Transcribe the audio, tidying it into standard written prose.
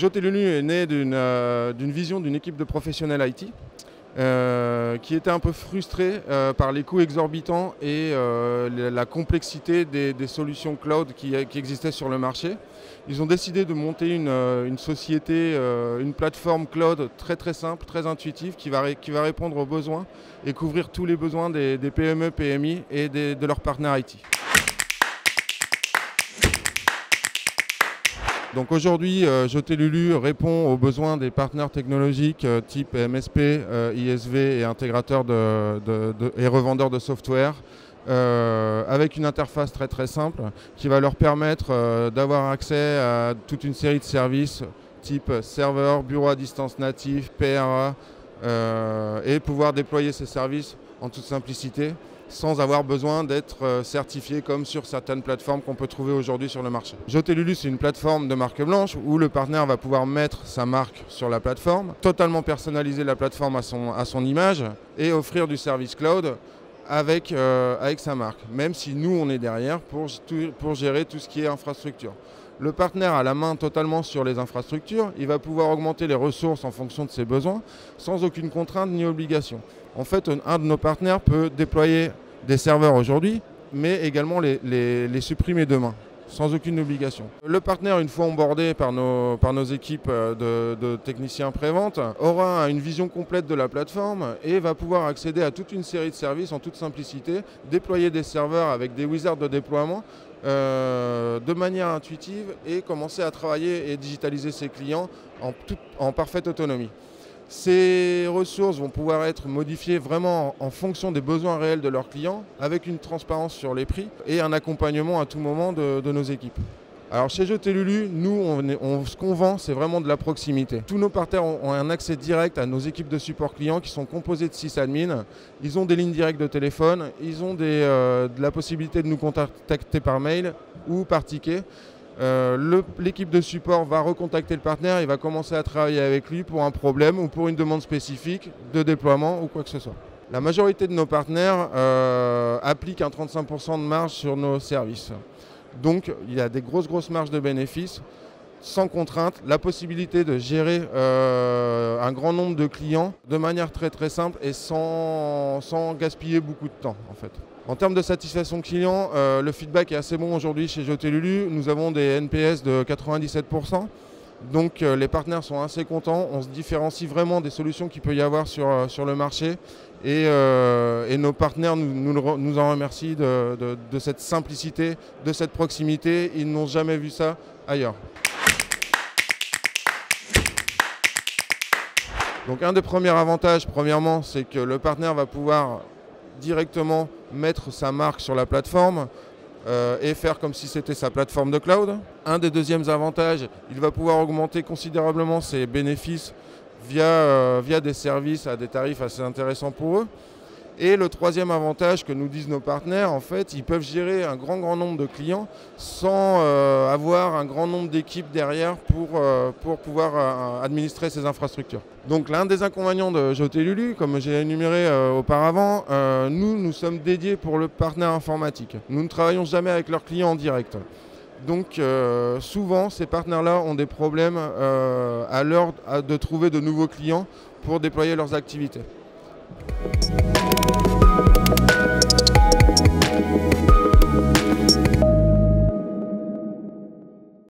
Jotelulu est né d'une vision d'une équipe de professionnels IT qui était un peu frustrée par les coûts exorbitants et la complexité des solutions cloud qui existaient sur le marché. Ils ont décidé de monter une société, une plateforme cloud très simple, très intuitive qui va répondre aux besoins et couvrir tous les besoins des PME, PMI et de leurs partenaires IT. Donc aujourd'hui, Jotelulu répond aux besoins des partenaires technologiques type MSP, ISV et intégrateurs et revendeurs de software avec une interface très simple qui va leur permettre d'avoir accès à toute une série de services type serveur, bureau à distance natif, PRA et pouvoir déployer ces services en toute simplicité, sans avoir besoin d'être certifié comme sur certaines plateformes qu'on peut trouver aujourd'hui sur le marché. Jotelulu, c'est une plateforme de marque blanche où le partenaire va pouvoir mettre sa marque sur la plateforme, totalement personnaliser la plateforme à son image et offrir du service cloud avec sa marque, même si nous on est derrière pour gérer tout ce qui est infrastructure. Le partenaire a la main totalement sur les infrastructures, il va pouvoir augmenter les ressources en fonction de ses besoins sans aucune contrainte ni obligation. En fait, un de nos partenaires peut déployer des serveurs aujourd'hui, mais également les supprimer demain, sans aucune obligation. Le partenaire, une fois onboardé par nos équipes de techniciens pré-vente, aura une vision complète de la plateforme et va pouvoir accéder à toute une série de services en toute simplicité, déployer des serveurs avec des wizards de déploiement de manière intuitive et commencer à travailler et digitaliser ses clients en parfaite autonomie. Ces ressources vont pouvoir être modifiées vraiment en fonction des besoins réels de leurs clients, avec une transparence sur les prix et un accompagnement à tout moment de nos équipes. Alors chez Jotelulu, nous, ce qu'on vend, c'est vraiment de la proximité. Tous nos partenaires ont un accès direct à nos équipes de support client qui sont composées de 6 admins. Ils ont des lignes directes de téléphone, ils ont de la possibilité de nous contacter par mail ou par ticket. L'équipe de support va recontacter le partenaire et va commencer à travailler avec lui pour un problème ou pour une demande spécifique de déploiement ou quoi que ce soit. La majorité de nos partenaires appliquent un 35% de marge sur nos services. Donc il y a des grosses marges de bénéfices, sans contrainte, la possibilité de gérer un grand nombre de clients de manière très simple et sans gaspiller beaucoup de temps en fait. En termes de satisfaction client, le feedback est assez bon aujourd'hui chez Jotelulu. Nous avons des NPS de 97%. Donc les partenaires sont assez contents. On se différencie vraiment des solutions qu'il peut y avoir sur le marché. Et nos partenaires nous en remercient de cette simplicité, de cette proximité. Ils n'ont jamais vu ça ailleurs. Donc un des premiers avantages, premièrement, c'est que le partenaire va pouvoir directement mettre sa marque sur la plateforme et faire comme si c'était sa plateforme de cloud. Un des deuxièmes avantages, il va pouvoir augmenter considérablement ses bénéfices via des services à des tarifs assez intéressants pour eux. Et le troisième avantage que nous disent nos partenaires, en fait, ils peuvent gérer un grand nombre de clients sans avoir un grand nombre d'équipes derrière pour pouvoir administrer ces infrastructures. Donc l'un des inconvénients de Jotelulu, comme j'ai énuméré auparavant, nous sommes dédiés pour le partenaire informatique. Nous ne travaillons jamais avec leurs clients en direct. Donc souvent, ces partenaires-là ont des problèmes à l'heure de trouver de nouveaux clients pour déployer leurs activités.